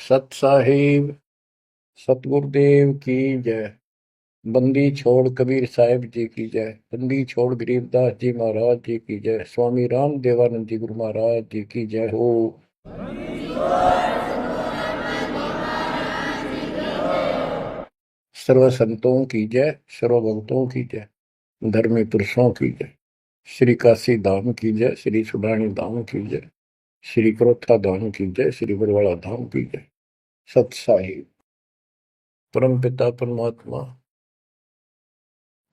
सत साहिब सतगुरुदेव की जय। बंदी छोड़ कबीर साहिब जी की जय। बंदी छोड़ गरीबदास जी महाराज जी की जय। स्वामी राम देवानंद जी गुरु महाराज जी की जय हो। सर्व संतों की जय, सर्व भक्तों की जय, धर्मी पुरुषों की जय। श्री काशी धाम की जय, श्री सुडानी धाम की जय, श्री क्रोथा धाम की जय, श्री बरवाड़ा धाम की जय। सत साहिब परम पिता परमात्मा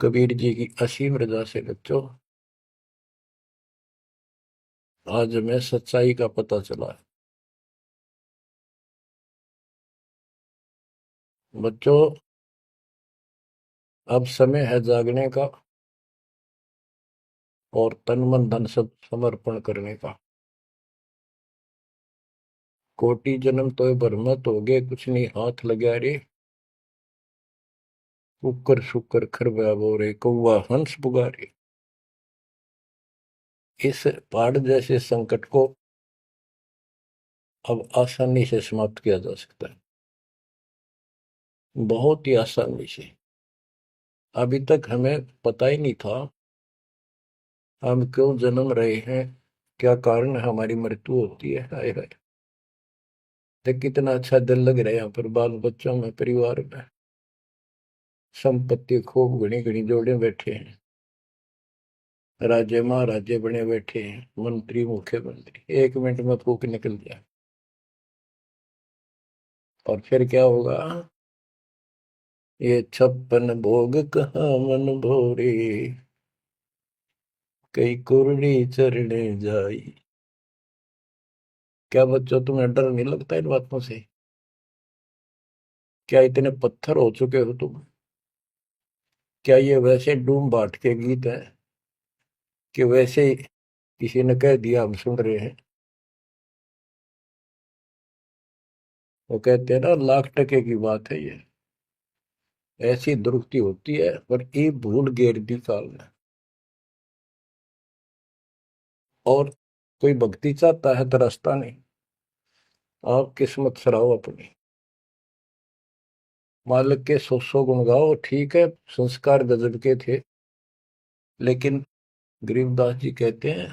कबीर जी की असीम रजा से बच्चों, आज हमें सच्चाई का पता चला है। बच्चों, अब समय है जागने का और तन मन धन सब समर्पण करने का। कोटि जन्म तो भरमत हो गए, कुछ नहीं हाथ लगा रे। कुकर शुकर खरबा बोरे, कौवा हंस पुगारे। इस पहाड़ जैसे संकट को अब आसानी से समाप्त किया जा सकता है, बहुत ही आसानी से। अभी तक हमें पता ही नहीं था हम क्यों जन्म रहे हैं, क्या कारण है हमारी मृत्यु होती है। हाय हाय, देख कितना अच्छा दिल लग रहा है यहाँ पर, बाल बच्चों में, परिवार में। संपत्ति खूब घनी घनी जोड़े बैठे हैं, राज्य महाराजे बने बैठे हैं, मंत्री मुख्यमंत्री, 1 मिनट में फूक निकल जाए। और फिर क्या होगा? ये 56 भोग कहाँ मन भोरे, कई कुरड़ी चरणे जाई। क्या बच्चों, तुम्हें डर नहीं लगता इन बातों से? क्या इतने पत्थर हो चुके हो तुम? क्या ये वैसे डूम बाट के गीत है कि वैसे ही किसी ने कह दिया हम सुन रहे हैं? वो कहते हैं ना, लाख टके की बात है ये। ऐसी दुरुक्ति होती है, पर ये भूल गेर दी काल ने। और कोई भक्ति चाहता है तो रास्ता नहीं। आप किस्मत सराहो अपनी, मालिक के 100 गुण गाओ। ठीक है, संस्कार गजब के थे, लेकिन गरीबदास जी कहते हैं,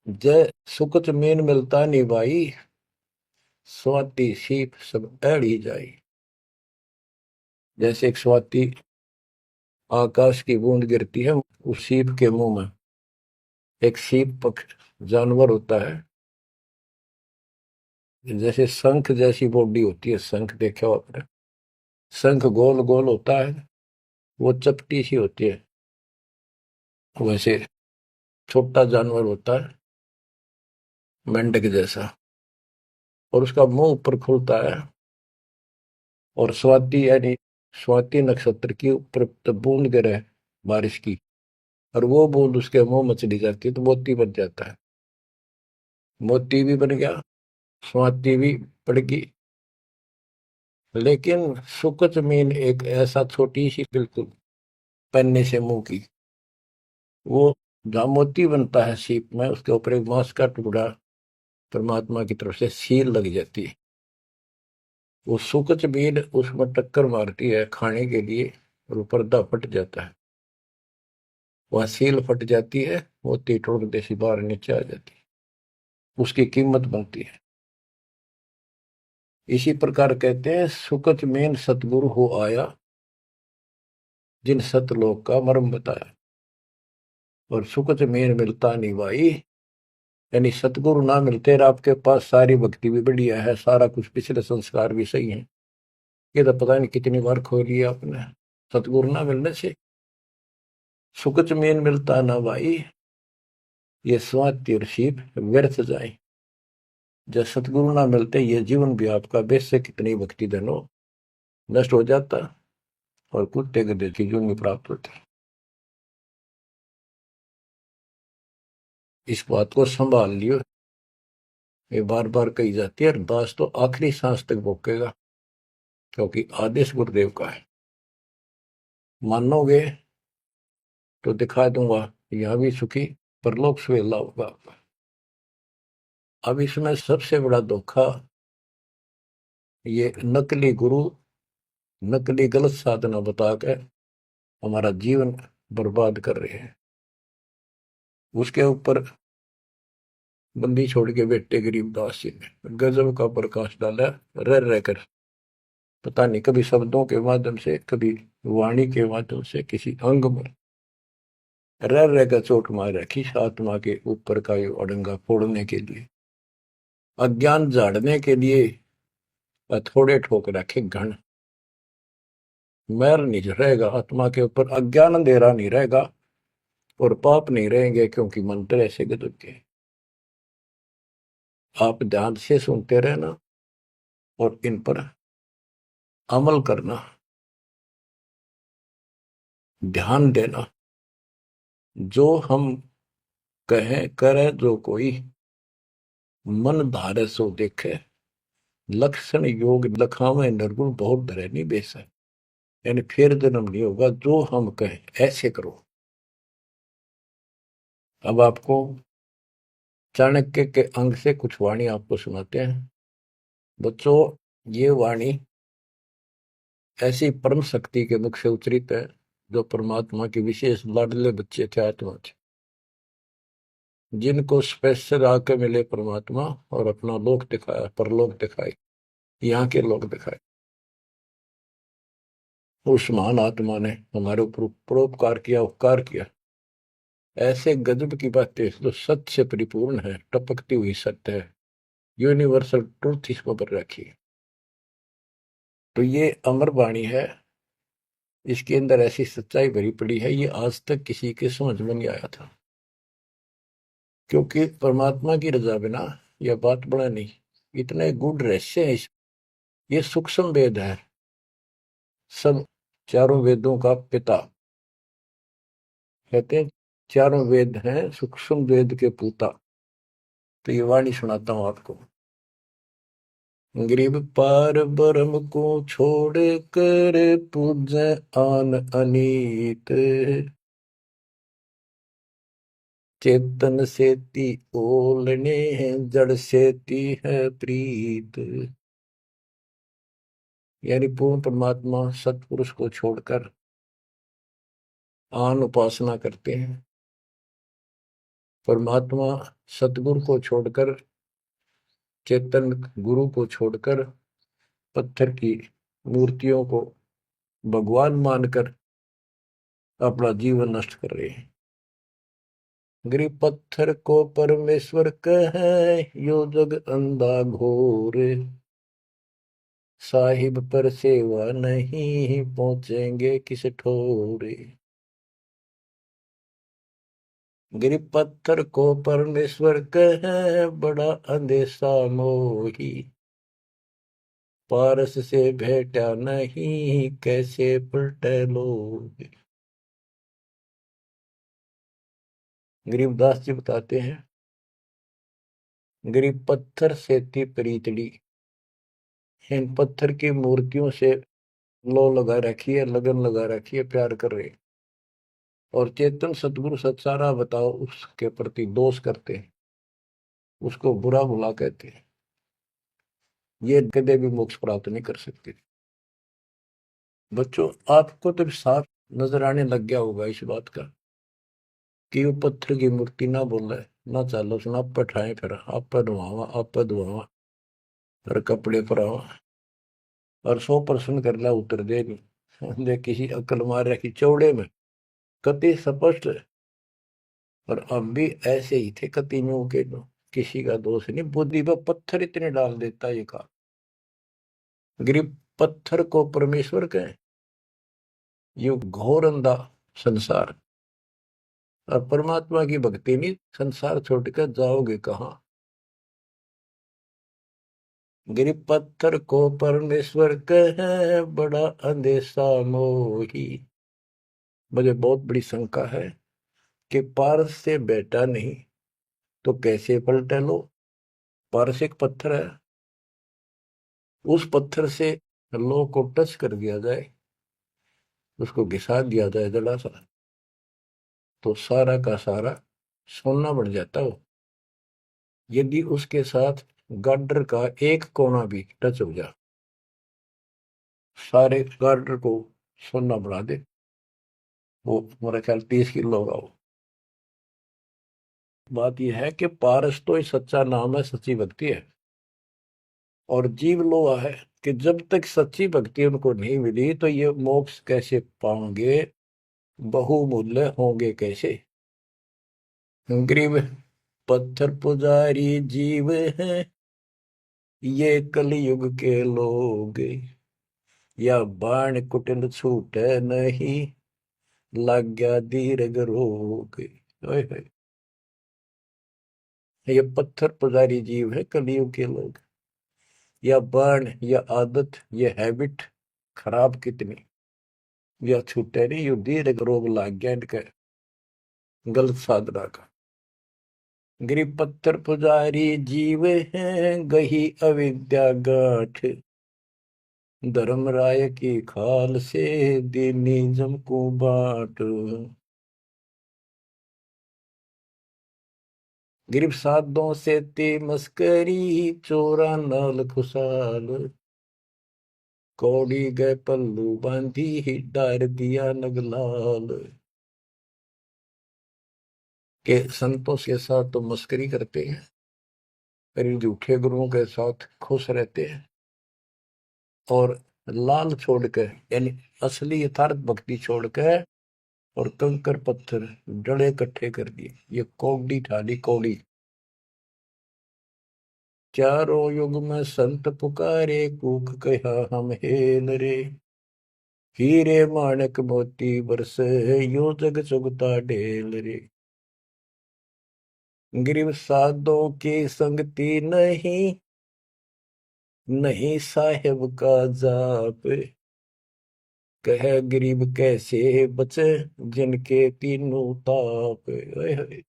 जय सुकच मीन मिलता नहीं भाई, स्वाति सीप सब ऐड़ी जाई। जैसे एक स्वाति आकाश की बूंद गिरती है उस सीप के मुंह में। एक सीप पक्ष जानवर होता है, जैसे शंख जैसी बॉडी होती है। शंख देखा हो आपने? शंख गोल गोल होता है, वो चपटी सी होती है। वैसे छोटा जानवर होता है, मेंढक जैसा, और उसका मुंह ऊपर खुलता है। और स्वाति यानी स्वाति नक्षत्र की ऊपर बूंद गिरे बारिश की, और वो बूंद उसके मुंह में चली जाती है तो मोती बन जाता है। मोती भी बन गया, स्वाति भी पड़ गई। लेकिन सुकच मीन एक ऐसा छोटी सी, बिल्कुल पन्ने से मुंह की, वो जहाँ मोती बनता है सीप में, उसके ऊपर एक बांस का टुकड़ा परमात्मा की तरफ से सील लग जाती है। वो सुकच मीन उसमें टक्कर मारती है खाने के लिए, और वो पर्दा फट जाता है। वह सील फट जाती है, मोती टुकड़े से बाहर नीचे आ जाती है, उसकी कीमत बनती है। इसी प्रकार कहते हैं, सुकच मीन सतगुरु हो आया, जिन सतलोक का मर्म बताया। और सुकच मीन मिलता नहीं भाई, यानी सतगुरु ना मिलते और आपके पास सारी भक्ति भी बढ़िया है, सारा कुछ पिछले संस्कार भी सही है, ये तो पता नहीं कितनी बार खो लिया आपने। सतगुरु ना मिलने से सुकच मीन मिलता ना भाई, ये स्वाति और सीप व्यर्थ जाए। जब सतगुरु ना मिलते, ये जीवन भी आपका बेशक कितनी भक्ति धन हो, नष्ट हो जाता, और कुत्ते गधे की जीवन में प्राप्त होती। इस बात को संभाल लियो, ये बार बार कही जाती है, और दास तो आखिरी सांस तक भोगेगा, क्योंकि आदेश गुरुदेव का है। मानोगे तो दिखा दूंगा, यहां भी सुखी, परलोक सुहेला होगा। अब इसमें सबसे बड़ा धोखा ये नकली गुरु, नकली गलत साधना बता के हमारा जीवन बर्बाद कर रहे हैं। उसके ऊपर बंदी छोड़ के बेटे गरीबदास जी ने गजब का प्रकाश डाला, रह रहकर। पता नहीं कभी शब्दों के माध्यम से, कभी वाणी के माध्यम से, किसी अंग में रह रहकर चोट मार रखी आत्मा के ऊपर का ये अड़ंगा फोड़ने के लिए, अज्ञान झाड़ने के लिए। थोड़े ठोक रखे घन, मैल नहीं रहेगा आत्मा के ऊपर, अज्ञान अंधेरा नहीं रहेगा और पाप नहीं रहेंगे, क्योंकि मंत्र ऐसे गजब के। आप ध्यान से सुनते रहना और इन पर अमल करना, ध्यान देना। जो हम कहें करें जो कोई, मन धारे सो देखे, लक्षण योग लखावे निर्गुण बहुत धरे नहीं बेस है। यानी फिर जन्म नहीं होगा, जो हम कहें ऐसे करो। अब आपको चाणक्य के अंग से कुछ वाणी आपको सुनाते हैं। बच्चों, ये वाणी ऐसी परम शक्ति के मुख से उच्चरित है, जो परमात्मा के विशेष लाडले बच्चे थे, आत्मा थे, जिनको स्पेशल आके मिले परमात्मा और अपना लोक दिखाया, परलोक दिखाए, यहाँ के लोक दिखाए। उस महान आत्मा ने हमारे ऊपर परोपकार किया, उपकार किया। ऐसे गजब की बातें जो सत्य से परिपूर्ण है, टपकती हुई सत्य है, यूनिवर्सल ट्रूथ इसको पर रखी है। तो ये अमर वाणी है, इसके अंदर ऐसी सच्चाई भरी पड़ी है, ये आज तक किसी के समझ में नहीं आया था। क्योंकि परमात्मा की रजा बिना यह बात बड़ा नहीं, इतने गूढ़ रहस्य है ये सूक्ष्म वेद है, सब चारों वेदों का पिता कहते हैं, चारों वेद हैं सूक्ष्म वेद के पूता। तो ये वाणी सुनाता हूं आपको। गरीब पार ब्रह्म को छोड़ कर पूजे आन अनीत, चेतन सेती ओलने जड़ सेती है प्रीत। यानी पूर्ण परमात्मा सतपुरुष को छोड़कर आन उपासना करते हैं, परमात्मा सतगुरु को छोड़कर, चेतन गुरु को छोड़कर पत्थर की मूर्तियों को भगवान मानकर अपना जीवन नष्ट कर रहे हैं। गरीब पत्थर को परमेश्वर कहे, यो जग अंधा घोर, साहिब पर सेवा नहीं पहुंचेंगे किस ठोरे। गरीब पत्थर को परमेश्वर कहे, बड़ा अंदेशा मोही, पारस से भेटा नहीं कैसे पलटे लोग। गरीबदास जी बताते हैं, गरीब पत्थर से थी प्रीतड़ी, इन पत्थर की मूर्तियों से लो लगा रखी है, लगन लगा रखी है, प्यार कर रहे। और चेतन सतगुरु सत्सारा बताओ उसके प्रति दोष करते हैं, उसको बुरा भुला कहते हैं। ये कदे भी मोक्ष प्राप्त नहीं कर सकते। बच्चों, आपको तो साफ नजर आने लग गया होगा इस बात का कि वो पत्थर की मूर्ति ना बोले, ना चालो सुना, आप पठाए फिर आप पर धुआवा, आप पर धुआवा, और कपड़े पर आवा, और 100% कर ला उतर दे नहीं दे, किसी अकल मार रखी चौड़े में, कति स्पष्ट। और अब भी ऐसे ही थे कतियों के, किसी का दोष नहीं, बुद्धि पर पत्थर इतने डाल देता ये का। गरीब पत्थर को परमेश्वर कहे, ये घोर अंधा संसार, और परमात्मा की भक्ति नहीं, संसार छोड़कर जाओगे कहाँ। गरीब पत्थर को परमेश्वर कहे, बड़ा अंदेशा मोही। मुझे बहुत बड़ी शंका है कि पारस से बेटा नहीं तो कैसे पलटे लो। पारस एक पत्थर है, उस पत्थर से लो को टच कर दिया जाए, उसको घिसा दिया जाए जरा सा, तो सारा का सारा सोना बन जाता हो। यदि उसके साथ गार्डर का एक कोना भी टच हो जाए, सारे गार्डर को सोना बना दे, वो मेरा ख्याल 30 किलो होगा वो। बात यह है कि पारस तो ही सच्चा नाम है, सच्ची भक्ति है। और जीव लोहा है कि जब तक सच्ची भक्ति उनको नहीं मिली तो ये मोक्ष कैसे पाएंगे, बहुमूल्य होंगे कैसे। गरीब पत्थर पुजारी जीव हैं ये कलयुग के लोग, या बाण कुटिल छूटे नहीं, लग गया दीर्घ रोग। ओए होए, ये पत्थर पुजारी जीव है कलयुग के लोग, या बाण या आदत ये हैबिट खराब कितनी, या छूटे नहीं, यू दीर्घ रोग लग गया इनके गलत साधना का। गरीब पत्थर पुजारी जीव हैं गही अविद्या गाठ, धर्म राय की खाल से दीनी जम को बाट। गरीब साधों से ते मस्करी, चोरा नाल खुशाल, कौड़ी गए पल्लू बांधी डार दिया नगलाल। के संतों के साथ तो मस्करी करते हैं, पर इन झूठे गुरुओं के साथ खुश रहते हैं, और लाल छोड़कर यानी असली यथार्थ भक्ति छोड़कर और कंकर पत्थर डड़े इकट्ठे कर दिए। ये कौड़ी ठाली कौड़ी। चारों युग में संत पुकारे, कूक कहा हम हेल रे, हीरे माणक मोती बरसे यो जग चुगता ढेल रे। गरीब साधों की संगति नहीं, नहीं साहेब का जाप, कह गरीब कैसे बचे जिनके तीनों ताप। ओए होए,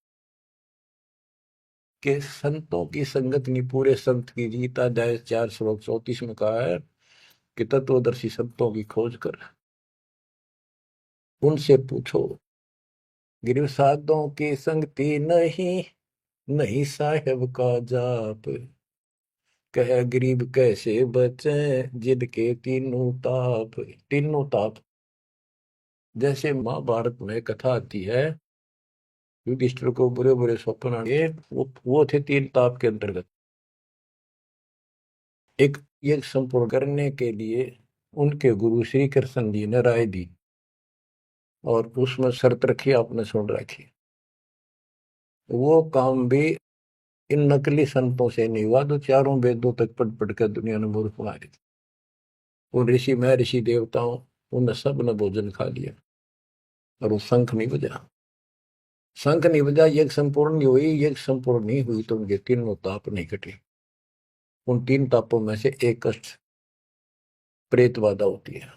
के संतों की संगत नहीं, पूरे संत की गीता अध्याय 4 श्लोक 34 में कहा है कि तत्वदर्शी संतों की खोज कर उनसे पूछो। गिरव साधों की संगति नहीं, नहीं साहेब का जाप, कह गरीब कैसे बचे जिनके तीनों ताप। तीनों ताप, जैसे महाभारत में कथा आती है, युधिष्ठिर को बुरे बुरे स्वप्न आए, वो थे तीन ताप के अंतर्गत। एक यज्ञ संपूर्ण करने के लिए उनके गुरु श्री कृष्ण जी ने राय दी, और उसमें शर्त रखी, आपने सुन रखी। वो काम भी इन नकली संतों से नहीं हुआ जो चारों वेदों तक पढ़ पढ़ कर दुनिया ने मूर्ख बना दी। उन ऋषि में ऋषि देवताओं, उन सब ने भोजन खा लिया, और वो शंख नहीं बजा। शंख नहीं बजा, यज्ञ संपूर्ण नहीं हुई। यज्ञ संपूर्ण नहीं हुई तो उनके तीनों ताप नहीं कटे। उन तीन तापों में से एक कष्ट प्रेत बाधा होती है,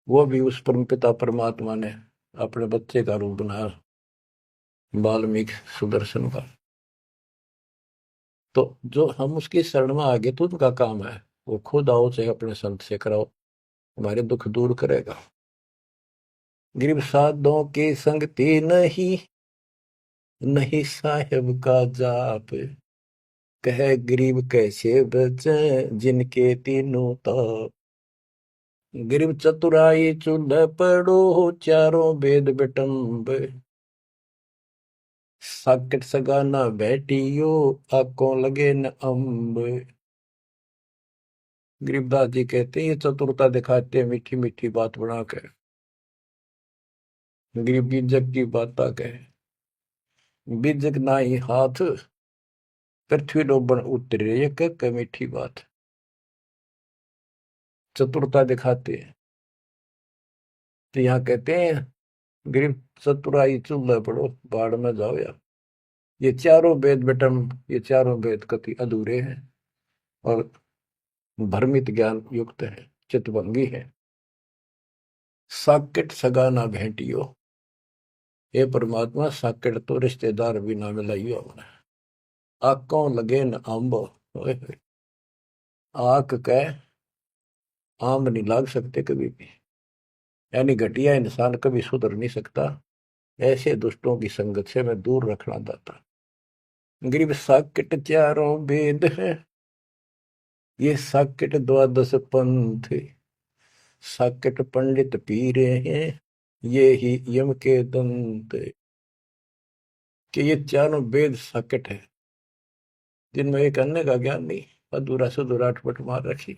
वो भी उस परम पिता परमात्मा ने अपने बच्चे का रूप बनाया, वाल्मीकि सुदर्शन का। तो जो हम उसकी शरण में आगे तो उनका काम है, वो खुद आओ चाहे अपने संत से कराओ, हमारे दुख दूर करेगा। गरीब साधों की संगति नहीं, नहीं साहेब का जाप, कह गरीब कैसे बचे जिनके तीनों ताप। गरीब चतुराई चूल्ह पड़ो, चारों वेद बिटम्ब, साकट सगाना बैठियो, आंखों लगे न अम्ब। गरीबदास जी कहते हैं ये चतुरता दिखाते हैं मीठी मीठी बात बनाकर, गरीब बीजक की बात कहे, बीजक ना ही हाथ, पृथ्वी डोबन उतरे, ये कह मीठी बात। चतुरता दिखाते हैं, तो यहाँ कहते हैं गरीब चतुराई चूल्हे पड़ो, बाढ़ में जाओ यार। ये चारों वेद बेटम, ये चारों वेद कति अधूरे हैं और भ्रमित ज्ञान युक्त है, चितभंगी है। साकेट सगा ना भेंटियो, हे परमात्मा साकेट तो रिश्तेदार भी ना मिलाइयो हमने। आंखों लगे न आंब, आंख कह आम नहीं लाग सकते कभी भी, यानी घटिया इंसान कभी सुधर नहीं सकता। ऐसे दुष्टों की संगत से मैं दूर रखना चाहता। गरीब साकेट चारों वेद है, ये साकेट द्वादश पंथ, साकेट पंडित पीरे हैं, ये ही यम के दंत। कि ये चारों वेद साकेट है, जिनमें एक अन्य का ज्ञान नहीं, अधूरा सुधूरा अटपट मार रखी।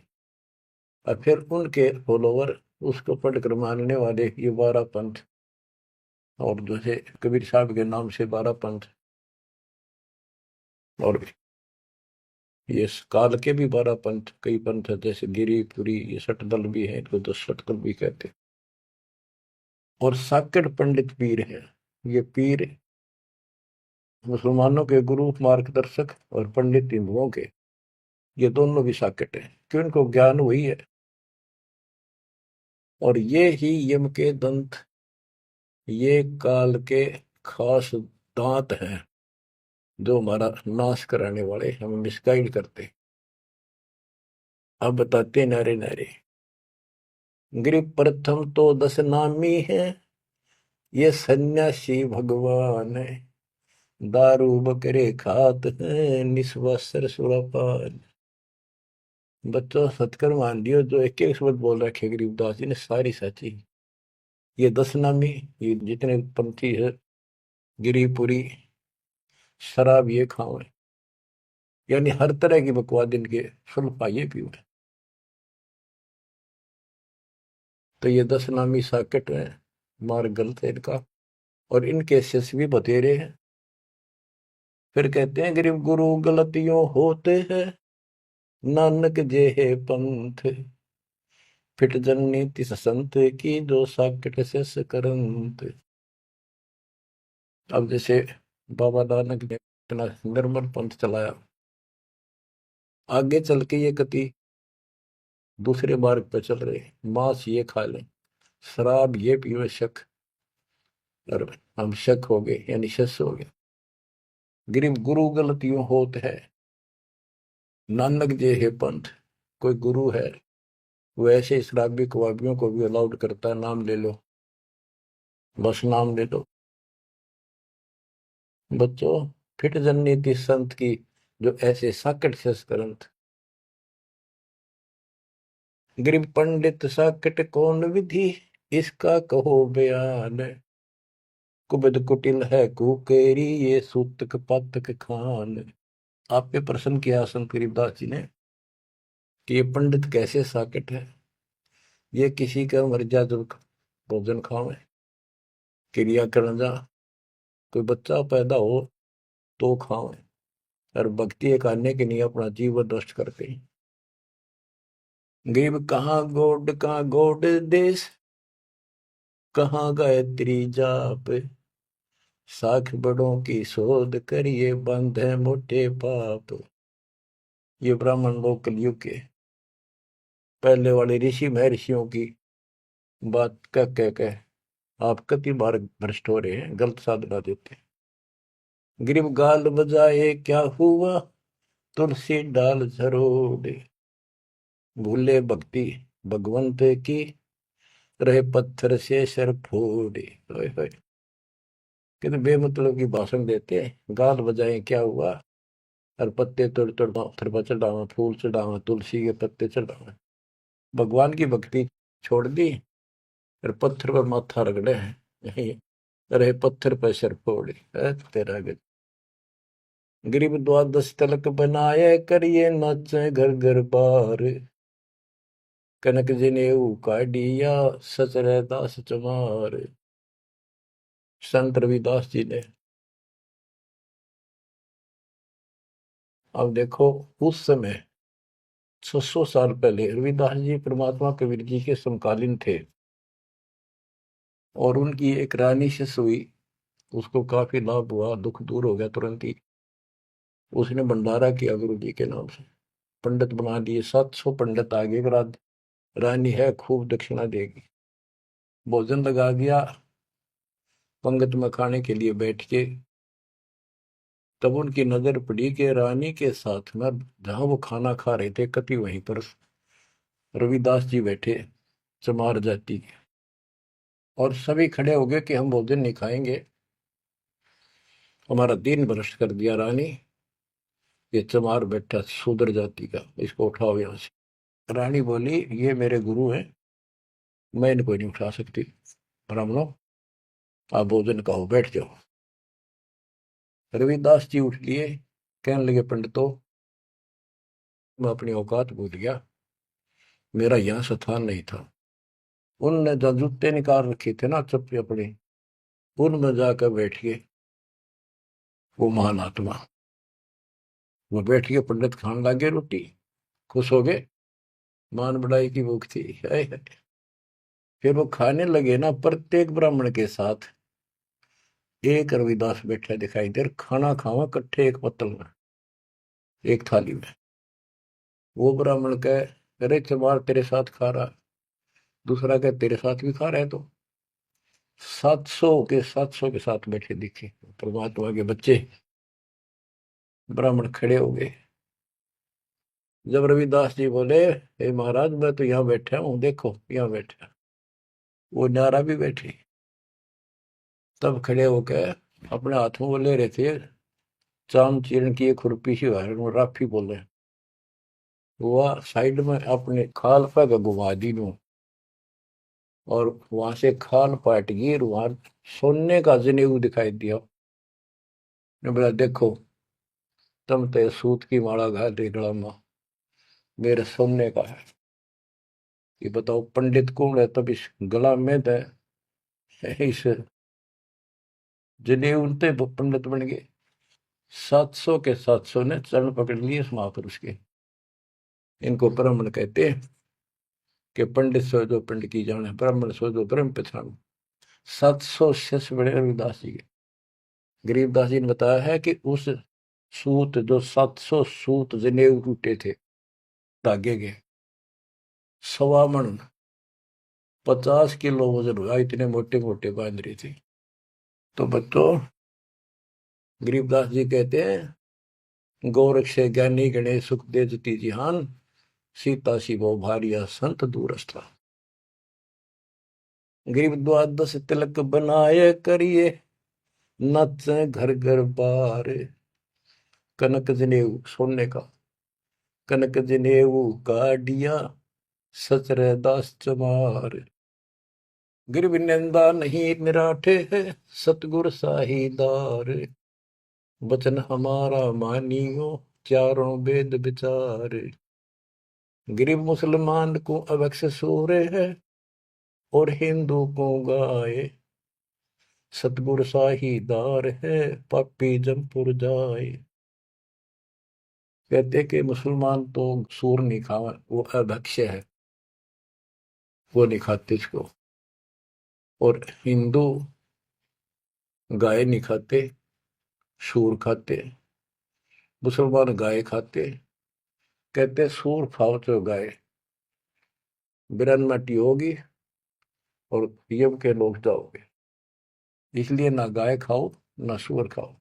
और फिर उनके फॉलोवर उसको पढ़कर मानने वाले ये 12 पंथ, और जैसे कबीर साहब के नाम से 12 पंथ, और ये काल के भी 12 पंथ, कई पंथ है, जैसे गिरिपुरी, ये सटदल भी है, इनको 10 सटदल भी कहते हैं। और साकेट पंडित पीर है, ये पीर मुसलमानों के गुरु मार्गदर्शक और पंडित हिंदुओं के, ये दोनों भी साकेट है, क्यों इनको ज्ञान वही है। और ये ही यम के दंत, ये काल के खास दांत हैं, जो हमारा नाश कराने वाले, हमें मिसगाइड करते। अब बताते नारे नारे। गिर प्रथम तो 10 नामी है, ये सन्यासी भगवान है, दारू बकरे खात है, निस्वासर सुरापान। बच्चों सतकर मान लियो, जो एक एक शब्द बोल रखे गरीबदास जी ने सारी सच्ची। ये 10 नामी, ये जितने पंथी है, गिरीपुरी, शराब ये खाओ, यानी हर तरह की बकवाद इनके सुल्फा ये पीओ। तो ये 10 नामी साकेट है, मार्ग गलत है इनका, और इनके शिष्य भी बतेरे हैं। फिर कहते हैं गरीब गुरु गलतियों होते हैं, नानक जे है पंथ, फिट जननी तिस संत की, जो साकेट शिष करंत। अब जैसे बाबा नानक ने इतना निर्मल पंथ चलाया, आगे चल के ये कति दूसरे मार्ग पर चल रहे, मांस ये खा लें, शराब ये पीवे शक, और हम शक हो गए, यानी शस हो गए। गरीब गुरु गलतियों होत है, नानक जे है पंथ। कोई गुरु है, वो ऐसे शराबी कबाबियों को भी अलाउड करता है, नाम ले लो, बस नाम ले लो। बच्चों फिट जननी थी संत की, जो ऐसे साकट संस्करंत। गरीब पंडित साकट कौन विधि, इसका कहो बयान, कुबद कुटिल है कुकेरी, ये सूतक पातक खान। आप पे प्रश्न किया संत गरीबदास जी ने कि ये पंडित कैसे साकट है। ये किसी का मर्जा जो भोजन खावे, क्रिया करना जा, कोई बच्चा पैदा हो तो खावे, और भक्ति एक आने के लिए अपना जीवन नष्ट करते हैं। गरीब कहाँ गोड देश, कहाँ गायत्री जाप, साख बड़ों की शोध करिए, बंधे मोटे पाप। ये ब्राह्मण लोग कलयुग के पहले वाले ऋषि महर्षियों की बात कह आप कति बार भ्रष्ट हो रहे हैं, गलत साधना देते हैं। गिरिब गाल बजाए क्या हुआ, तुलसी डाल झरोड़े, भूले भक्ति भगवंत की, रहे पत्थर से सर फोड़े। कितने बेमतलब की भाषण देते हैं, गाल बजाए क्या हुआ, और पत्ते तोड़ तोड़ पत्थर पर चढ़ावा, फूल चढ़ावा, तुलसी के पत्ते चढ़ावा, भगवान की भक्ति छोड़ दी, और पत्थर पर माथा रगड़े हैं, रहे पत्थर पर सर फोड़े। तेरा गज गरीब द्वादश तलक बनाए, करिए नाचे घर घर बार, कनक जनेऊ काढ़िया, सच दास चमार। संत रविदास जी ने, अब देखो उस समय 600 साल पहले रविदास जी परमात्मा कबीर जी के समकालीन थे, और उनकी एक रानी शिष्य हुई, उसको काफी लाभ हुआ, दुख दूर हो गया तुरंत ही। उसने भंडारा किया गुरु जी के नाम से, पंडित बना दिए, 700 पंडित आगे, रानी है खूब दक्षिणा देगी। भोजन लगा दिया, पंगत में खाने के लिए बैठ के, तब उनकी नजर पड़ी कि रानी के साथ में जहां वो खाना खा रहे थे, कति वहीं पर रविदास जी बैठे, चमार जाति के। और सभी खड़े हो गए कि हम भोजन नहीं खाएंगे, हमारा दिन भ्रष्ट कर दिया रानी। ये चमार बैठा शूद्र जाति का, इसको उठाओ यहाँ से। रानी बोली ये मेरे गुरु हैं, मैं इनको नहीं उठा सकती। ब्राह्मणों आप भोजन कहो, बैठ जाओ। रविदास जी उठ लिए, कहने लगे पंडितों मैं अपनी औकात भूल गया, मेरा यहाँ स्थान नहीं था। उनने जो जूते निकाल रखे थे ना चप्पे अपने, उनमें जाकर बैठ गए वो महान आत्मा। वो बैठ के पंडित खान लागे रोटी, खुश हो गए, मान बढ़ाई की भूख थी। हाय हाय। फिर वो खाने लगे ना, प्रत्येक ब्राह्मण के साथ एक रविदास बैठा दिखाई दे, खाना खावा कट्ठे एक पत्तल में, एक थाली में। वो ब्राह्मण कहे अरे चमार तेरे साथ खा रहा, दूसरा कहे तेरे साथ भी खा रहे तो। 700 के साथ बैठे दिखे परमात्मा के बच्चे। ब्राह्मण खड़े हो गए। जब रविदास जी बोले हे महाराज मैं तो यहाँ बैठा हूँ, देखो यहाँ बैठा, वो नारा भी बैठे। तब खड़े होकर अपने हाथ में वो ले रहे थे चाम चीरण की एक खुरपी सी राफी बोले, वह साइड में अपने खाल पर घुमा दी नू, और वहां से खाल पाट गई, वहां सोने का जनेऊ दिखाई दिया। ने बोला देखो तुम तो सूत की माला घाल रही गला में, मेरे सोने का है। ये बताओ पंडित कौन है, तब इस गला में दे इस जनेऊ ते पंडित बन गए। 700 के 700 ने चरण पकड़ लिए इस महापुरुष के। इनको ब्राह्मण कहते हैं कि पंडित सो जो पंडित की जाने, ब्राह्मण सो जो ब्रह्म पहचानो। 700 शिष्य बड़े रविदास जी के। गरीबदास जी ने बताया है कि उस सूत जो 700 सूत जनेऊ टूटे थे धागे के, 1.25 मन 50 किलो वजन हुआ, इतने मोटे मोटे बांध रही थी। तो बच्चों गरीबदास जी कहते हैं गोरख से ज्ञानी गणे सुख दे जती जिहान, सीता शिवो भारिया संत दूरस्था। गरीब द्वादश तिलक बनाए करिए, नच घर घर बार। कनक जनेऊ सोने का, कनक जनेऊ काडिया सचरे दास चमार। गिरव निंदा नहीं निराठे है, सतगुर साहीदार। वचन हमारा मानियो, चारों वेद विचार। गरीब मुसलमान को अवक्ष सूरे है, और हिंदू को गाए। सतगुर साहीदार है, पापी जमपुर जाए। कहते कि मुसलमान तो सूर नहीं खावा, वो अभक्ष्य है, वो नहीं खाते इसको। और हिंदू गाय नहीं खाते, सूर खाते। मुसलमान गाय खाते। कहते सूर खाओ तो गाय बिरन मटी होगी और यम के लोग जाओगे, इसलिए ना गाय खाओ ना सूअर खाओ।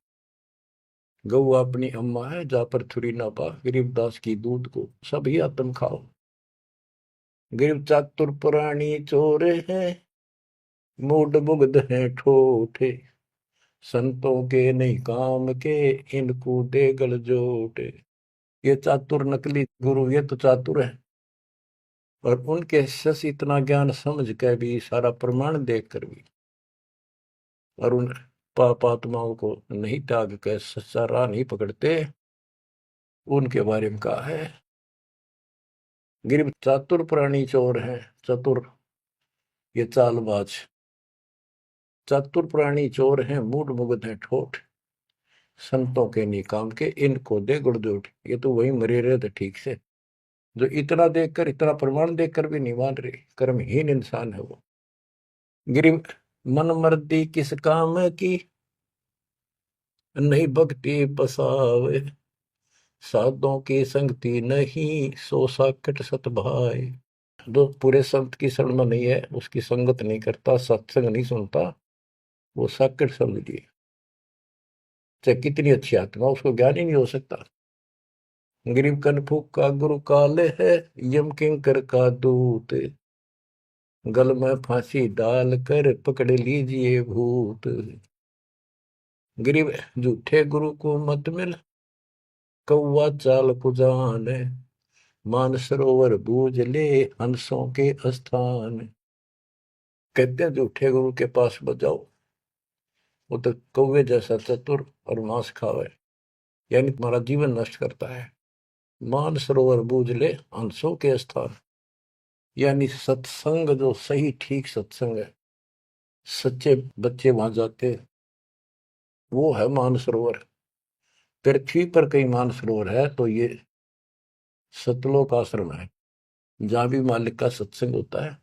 गऊ अपनी अम्मा है, जा पर थुरी ना पा, गरीबदास की दूध को सभी आत्म खाओ। गरीब चातुर पुरानी चोर है, मूड मुग्ध है ठोठे। संतों के नहीं काम के, इनको दे गल जोटे। ये चातुर नकली गुरु, ये तो चातुर है, और उनके शिष्य इतना ज्ञान समझ कर भी, सारा प्रमाण देख कर भी, और उन पाप आत्माओं को नहीं त्याग कर सच्चा राह नहीं पकड़ते, उनके बारे में कहा है। गिर चातुर प्राणी चोर है, चतुर ये चालबाज। चतुर प्राणी चोर हैं, मूड मुग्ध है ठोठ। संतों के नहीं काम के, इनको दे गुड़जोट। ये तो वही मरे रहे थे ठीक से, जो इतना देखकर, इतना प्रमाण देखकर भी नहीं मान रहे, कर्महीन इंसान है वो। गिर मन मर्दी किस काम की, नहीं भक्ति बसावे। साधों की संगति नहीं, सो साकट सत भाई। जो पूरे संत की शरण में नहीं है, उसकी संगत नहीं करता, सत्संग नहीं सुनता, वो साकट समझ लिए। चाहे कितनी अच्छी आत्मा, उसको ज्ञान ही नहीं हो सकता। गरीब कनफूक का गुरु काले है, यम किंकर का दूत। गल में फांसी डाल कर पकड़ लीजिए भूत। गरीब झूठे गुरु को मत मिल, कौवा चाल कुजान, मानसरोवर बूझ ले हंसों के स्थान। कहते हैं झूठे गुरु के पास मत जाओ, वो तो कौवे जैसा चतुर और मांस खावे, यानी तुम्हारा जीवन नष्ट करता है। मानसरोवर बूझ ले हंसों के स्थान, यानी सत्संग जो सही ठीक सत्संग है, सच्चे बच्चे वहां जाते, वो है मानसरोवर। पृथ्वी पर कई मानसरोवर है, तो ये सतलोक आश्रम है, जहां भी मालिक का सत्संग होता है,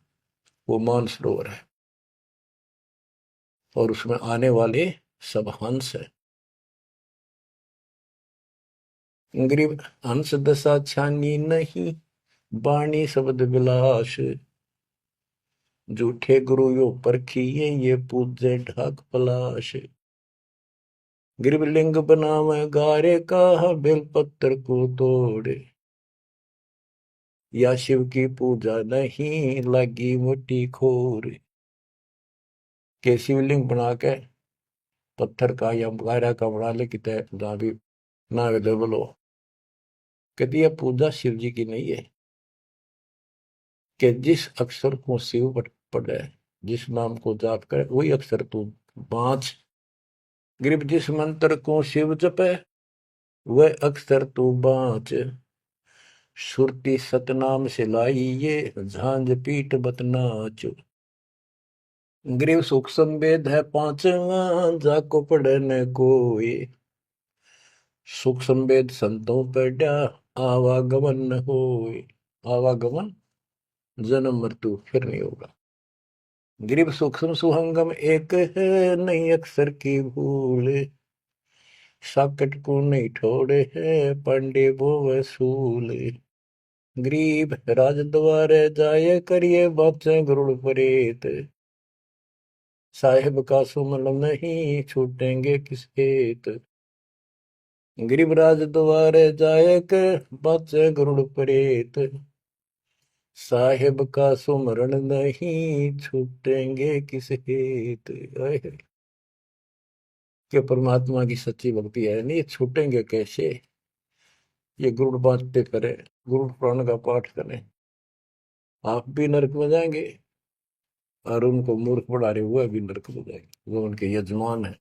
वो मानसरोवर है। और उसमें आने वाले सब हंस है। गरीब हंस दशा छानी नहीं, बाणी शब्द विलास। झूठे गुरु यो परखिए, ये पूजे ढाक पलाश। गिरब लिंग बनावे गारे का, बेलपत्र को तोड़े। या शिव की पूजा नहीं, लगी मोटी खोर। के शिवलिंग बना के पत्थर का या गारा का बना ले, कितने जहां भी ना अवेलेबल हो। कहती है पूजा शिव जी की नहीं है, कि जिस अक्षर को शिव पढ़े, जिस नाम को जाप करे, वही अक्षर तू बाँच। ग्रीब जिस मंत्र को शिव जपे, वह अक्षर तू बाँच। सुरती सतनाम से लाई ये, झांझ पीठ बतनाच। ग्रीव सुख संवेद है पांचवा, जाको पढ़े न कोई। सुख संवेद संतों पढ़ा, आवागमन न होए। आवागमन जन्म मृत्यु फिर नहीं होगा। ग्रीब सूक्ष्म सुहंगम एक है, नहीं अक्षर की भूल। साकट को नहीं ठोड़े है, पांडे वो वसूल। ग्रीब राज द्वारे जाए, करिए बातें गरुड़ परेत। साहेब का सुमन नहीं, छूटेंगे किस हेत। ग्रीब राज द्वारे जाए, कर बातें गरुड़ परेत। साहेब का सुमरण नहीं, छूटेंगे किस हेत। कि परमात्मा की सच्ची भक्ति है नहीं, छूटेंगे कैसे। ये गरुड़ बांटते करें, गरुड़ पुराण का पाठ करें, आप भी नरक में जाएंगे, और उनको मूर्ख बना रहे हुए भी नरक में जाएंगे, वो उनके यजमान है।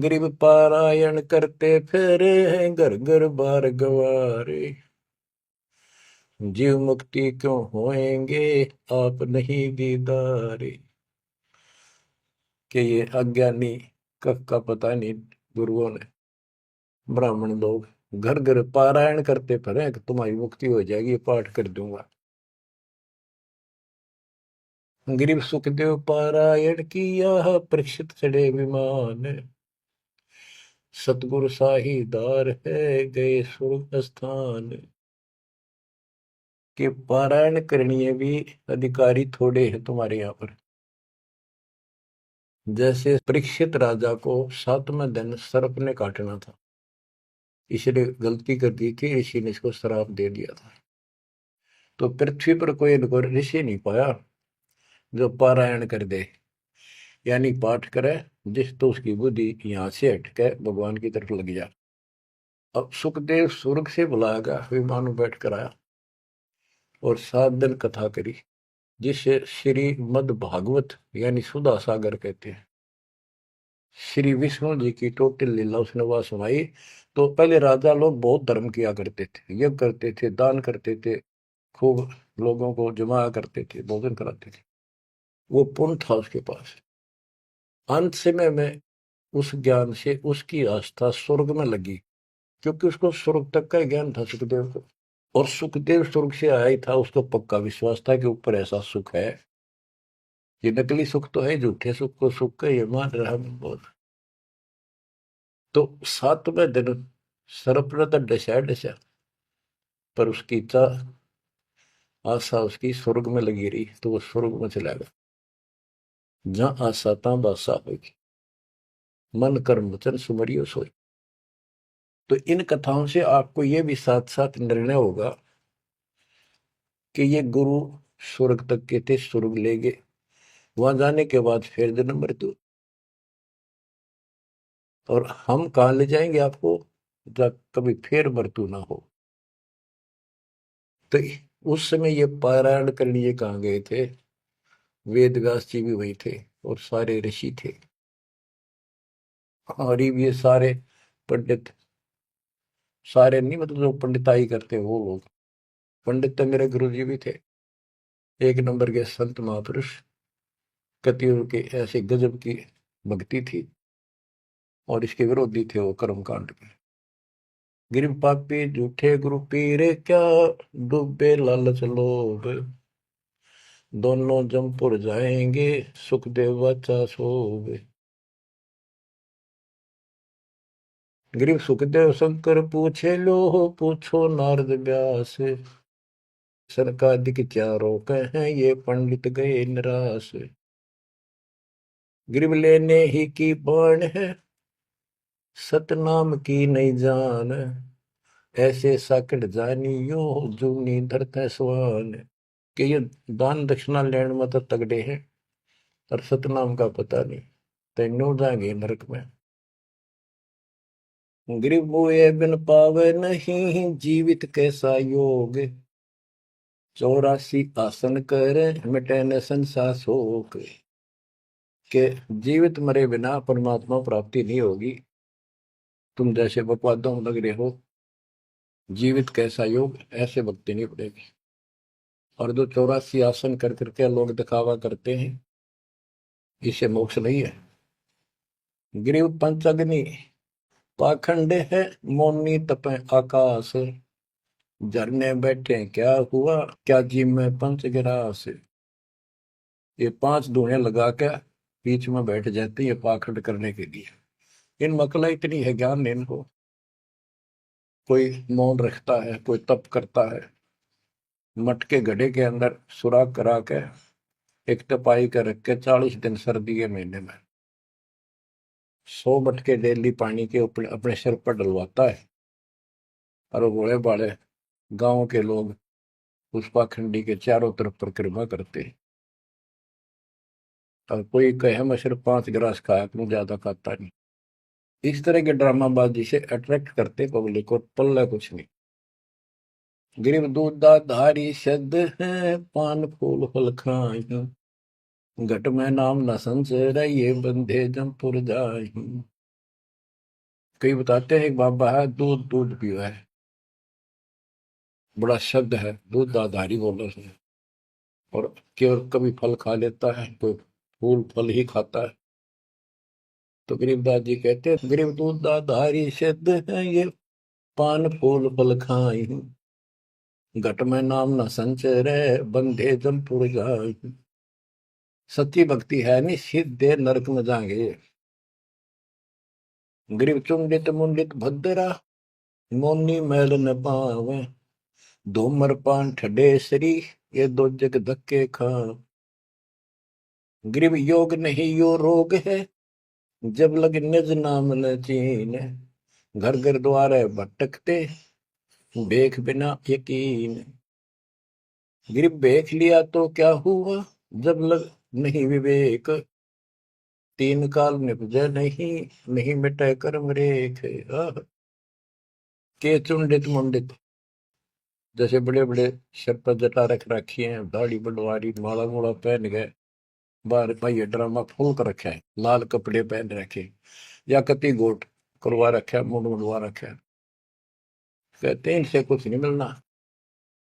गरीब पारायण करते फिरे हैं, घर घर बार गवारे। जीव मुक्ति क्यों होएंगे, आप नहीं दीदारे। कि ये अज्ञानी कब का पता नहीं, गुरुओं ने, ब्राह्मण लोग घर घर पारायण करते फिरे कि तुम्हारी मुक्ति हो जाएगी, पाठ कर दूंगा। गरीब सुखदेव पारायण किया, परीक्षित चढ़े विमान। सतगुरु साहीदार है, गए स्वर्ग स्थान। के पारायण करनी भी अधिकारी थोड़े हैं तुम्हारे यहाँ पर। जैसे परीक्षित राजा को 7वें दिन सर्प ने काटना था, इसने गलती कर दी थी, ऋषि ने इसको श्राप दे दिया था। तो पृथ्वी पर कोई इनको ऋषि नहीं पाया जो पारायण कर दे, यानी पाठ करे, जिस तो उसकी बुद्धि यहाँ से हटके भगवान की तरफ लग जा। अब सुखदेव स्वर्ग से बुलाया गया, विमान में बैठ कर आया और 7 दिन कथा करी, जिसे श्रीमद् भागवत यानी सुधा सागर कहते हैं। श्री विष्णु जी की टोटल लीला उसने वहां सुनाई। तो पहले राजा लोग बहुत धर्म किया करते थे, यज्ञ करते थे, दान करते थे, खूब लोगों को जमा करते थे, भोजन कराते थे, वो पुण्य था उसके पास। अंत समय में उस ज्ञान से उसकी आस्था स्वर्ग में लगी, क्योंकि उसको स्वर्ग तक का ज्ञान था सुखदेव को। और सुखदेव स्वर्ग से आया ही था, उसको पक्का विश्वास था कि ऊपर ऐसा सुख है। ये नकली सुख तो है, झूठे सुख को सुख का ये मान रहा बहुत। तो 7वें दिन सर्प ने तो डसा डसा, पर उसकी इच्छा आशा उसकी स्वर्ग में लगी रही, तो वो स्वर्ग में चला गया। जहां आशा ता बासा होगी, मन कर्म वचन सुमरियो सोई। तो इन कथाओं से आपको ये भी साथ साथ निर्णय होगा कि ये गुरु स्वर्ग तक के थे, स्वर्ग ले गए, वहां जाने के बाद फिर जन्म मृत्यु। और हम कहाँ ले जाएंगे आपको, जब कभी फिर मृत्यु ना हो। तो उस समय ये पारायण कर लिए कहाँ गए थे? वेद व्यास जी भी वही थे और सारे ऋषि थे, और ये सारे पंडित, सारे नहीं मतलब जो पंडिताई करते वो लोग। पंडित तो मेरे गुरु जी भी थे, एक नंबर के संत महापुरुष। कतियों के ऐसे गजब की भक्ति थी, और इसके विरोधी थे वो कर्मकांड के। गिरव पापी झूठे गुरु पीरे क्या, डूबे लालच लोभ, दोनों जमपुर जाएंगे, सुखदेव वाचा सोवे। गिरव सुखदेव शंकर पूछे लो, पूछो नारद व्यास, सरकादिक क्या रोक हैं, ये पंडित गए निराश। गिरव लेने ही की बाण है, सतनाम की नहीं जान, ऐसे साकट जानियो, जूनी धरते स्वान। कि ये दान दक्षिणा लेने में तो तगड़े हैं, और सतनाम का पता नहीं, तेनों जाएंगे नरक में। गिरिव मोए बिन पावे नहीं, जीवित कैसा योग, 84 आसन करे, मिटे न संसार शोक। के जीवित मरे बिना परमात्मा प्राप्ति नहीं होगी। तुम जैसे बकवादों में लग रहे हो, जीवित कैसा योग, ऐसे भक्ति नहीं पड़ेगी। और जो 84 आसन कर करके लोग दिखावा करते हैं, इसे मोक्ष नहीं है। गिरिव पंचअग्नि पाखंड है, मौनी तपे आकाश, झरने बैठे क्या हुआ, क्या जी में पंच गिरास। ये 5 धुएं लगा के बीच में बैठ जाते हैं, ये पाखंड करने के लिए। इन मकला इतनी है ज्ञान है इनको। कोई मौन रखता है, कोई तप करता है, मटके गड्ढे के अंदर सुराख करा के एक तपाई कर रख के 40 दिन सर्दी के महीने में 100 मटके डेली पानी के ऊपर अपने सिर पर डलवाता है, और वो बड़े बड़े गांव के लोग उस पाखंडी के चारों तरफ परिक्रमा करते हैं। और कोई कहे मैं सिर्फ 5 गिलास खाया करूं, ज्यादा खाता नहीं। इस तरह के ड्रामाबाजी से अट्रैक्ट करते पब्लिक, और पल्ला कुछ नहीं। गिरिव दूधा धारी शब्द है, पान फूल फल खाई, घट में नाम न संचय, ये बंधे जमपुर जाई। कई बताते हैं एक बाबा है, दूध दूध पियो है, बड़ा शब्द है, दूध दाधारी बोलो से। और केवल कभी फल खा लेता है, कोई फूल फल ही खाता है। तो गरीबदास जी कहते हैं, गरीब दूध दाधारी सिद्ध है, ये पान फूल फल खाई, घट में नाम न संचय रहे, बंधे जमपुर जाई। सच्ची भक्ति है नहीं, सीधे नरक में जाएंगे। गरीब चुंडित मुंडित भद्रा, मोनी मैल न पावे, धूमर पान ठडेसरी, ये दो जग धक्के खा। गरीब योग नहीं यो रोग है, जब लग निज नाम न चीन, घर घर द्वारे भटकते, देख बिना यकीन। गरीब देख लिया तो क्या हुआ, जब लग नहीं विवेक, 3 काल निपजे नहीं, नहीं मिटे कर्म रेख। के चुंडित मुंडित, जैसे बड़े बड़े सिर पर जटा रख रखी है, दाढ़ी बंडवारी, माला मोला पहन गए, बाहर भाई ड्रामा फूल कर रखा है, लाल कपड़े पहन रखे, या कति गोट करवा रखा है, मुंड मुंडवा रखा है। कहते हैं इनसे कुछ नहीं मिलना।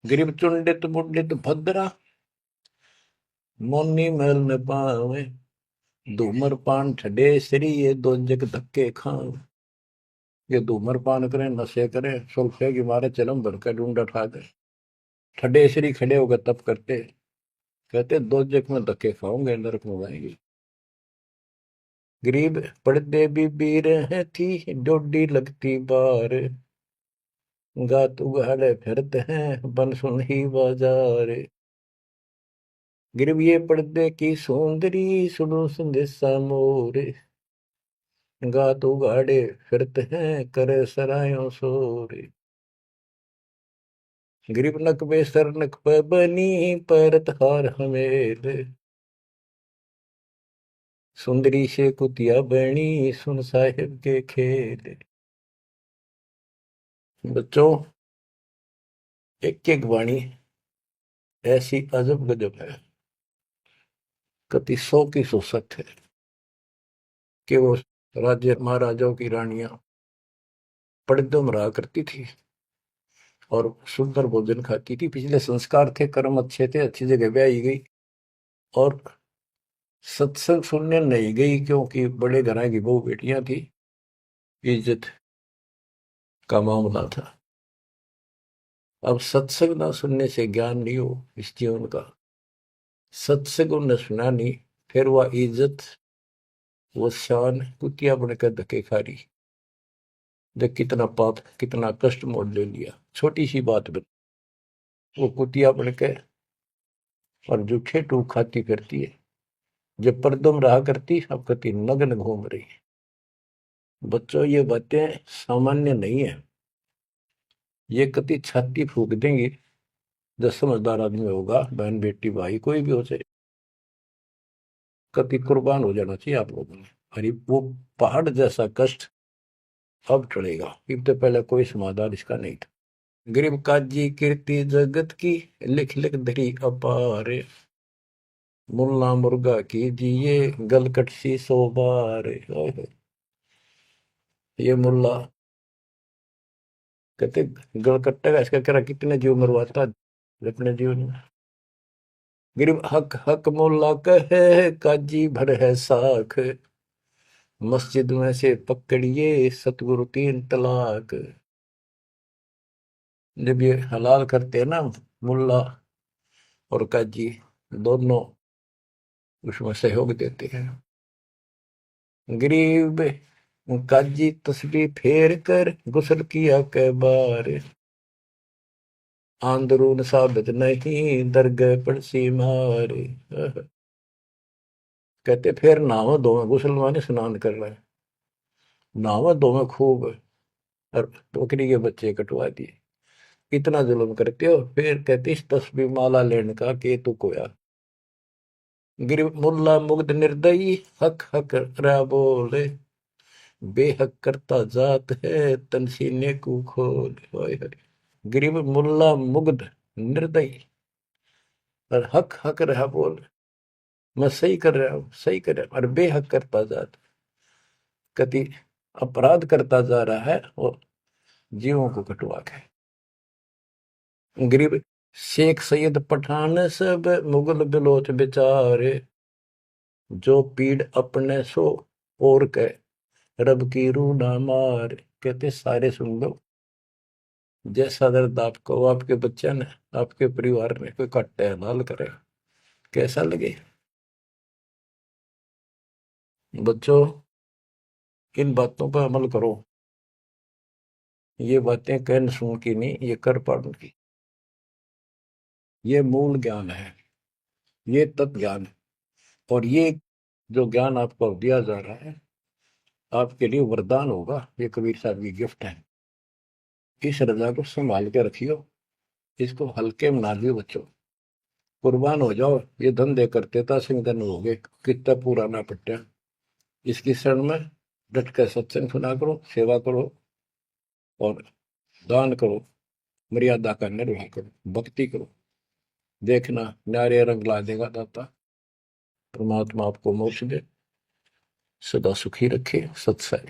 गरीब चुंडित मुंडित भद्रा, मोनी महल में पावे, धूमर पान ठडे श्री, ये दो जग धक्के खाओ। ये धूमर पान करें, नशे करें, सुल्फे की मारे चलम भर कर ढूंढ उठा दे, ठडे श्री खड़े होकर तप करते, कहते 2 जग में धक्के खाओगे, नरक में जाएंगे। गरीब पड़दे भी बीर है थी, डोडी लगती बार, गात उगाड़े फिरते हैं, बन सुन ही बाजार। गिरव ये पर्दे की सौंदरी, सुनो संदेशा मोर, गात उगाड़े फिरते हैं, करे सरायों शोर। गिरव नक बेसर नक पे बनी, पैरत हार हमेल, सुंदरी से कुतिया बनी, सुन साहिब के खेल। बच्चों, एक एक वाणी ऐसी अजब गजब है, कति 100 की 100 सत्य है कि वो राज्य महाराजाओं की रानियां पर्दों में रहा करती थी और सुंदर भोजन खाती थी। पिछले संस्कार थे, कर्म अच्छे थे, अच्छी जगह ब्याही गई और सत्संग सुनने नहीं गई क्योंकि बड़े घरां की बहू बेटियां थी, इज्जत का मामला था। अब सत्संग ना सुनने से ज्ञान नहीं हो इस जीवन का, सत्संग उन्हें सुना नहीं, फिर वह इज्जत, वो शान कुतिया बनकर धक्के खा रही। देख कितना पाप, कितना कष्ट मोल ले लिया छोटी सी बात में। वो कुतिया बनके और जूठे टूक खाती फिरती है, जब पर्दों में रहा करती अब कति नग्न घूम रही है। बच्चों, ये बातें सामान्य नहीं है, ये कति छाती फूक देंगी। जो समझदार आदमी होगा, बहन बेटी भाई कोई भी हो जाए, कति कुर्बान हो जाना चाहिए आप लोगों ने। अरे वो पहाड़ जैसा कष्ट अब टलेगा, इससे पहले कोई समाधान इसका नहीं था। गरीब काजी कीर्ति जगत की, लिख लिख धरी अपार, मुल्ला मुर्गा कीजिए गलकट सी 100 बार। ये मुल्ला कहते गलकट्टा का इसका करा कितने जीव मरवाता अपने जीवन में। गरीब हक हक मुल्ला कहे काजी भर है साख, मस्जिद में से पकड़िए सतगुरु 3 तलाक। जब ये हलाल करते हैं ना, मुल्ला और काजी दोनों उसमें सहयोग देते हैं। गरीब काजी तस्बीह फेर कर गुस्ल किया कै बार, आंदरून साबित नहीं दरगह पड़सी मार। कहते फिर नहावा धोवे, गुस्ल माने स्नान कर रहे, नहावा धोवे खूब और बकरी के बच्चे कटवा दिए। इतना जुल्म करते हो, फिर कहते इस तस्बीह माला लेने का के तू कोया। गिर मुल्ला मुग्ध निर्दयी हक हक रा बोले, बेहक करता जात है तन सीने को खोल। गरीब मुल्ला मुग्ध निर्दयी और हक हक रहा बोल, मैं सही कर रहा हूं, सही कर रहा हूं, और बेहक करता जात, कति अपराध करता जा रहा है और जीवों को कटवा के। गरीब शेख सैयद पठान सब मुगल बिलोच बेचारे, जो पीड़ अपने सो और के रब की रूह ना मार। कहते सारे सुन लो, जैसा दर्द आपको आपके बच्चे ने, आपके परिवार में कोई कट्टे हलाल करे, कैसा लगे। बच्चों, इन बातों पर अमल करो। ये बातें कहन सुन की नहीं, ये कर पाड़न की। ये मूल ज्ञान है, ये तत्व ज्ञान है, और ये जो ज्ञान आपको दिया जा रहा है आपके लिए वरदान होगा। ये कबीर साहब की गिफ्ट है। इस रजा को संभाल के रखियो, इसको हल्के में ना लियो बच्चों, कुर्बान हो जाओ। ये धंधे करते था सिंगन हो गए, कितना पुराना पट्टा। इसकी शरण में डट कर सत्संग सुना करो, सेवा करो और दान करो, मर्यादा का निर्वाह करो, भक्ति करो। देखना न्यारे रंग ला देगा दाता। परमात्मा आपको मोक्ष दे, सदा सुखी रखे। सत्संग।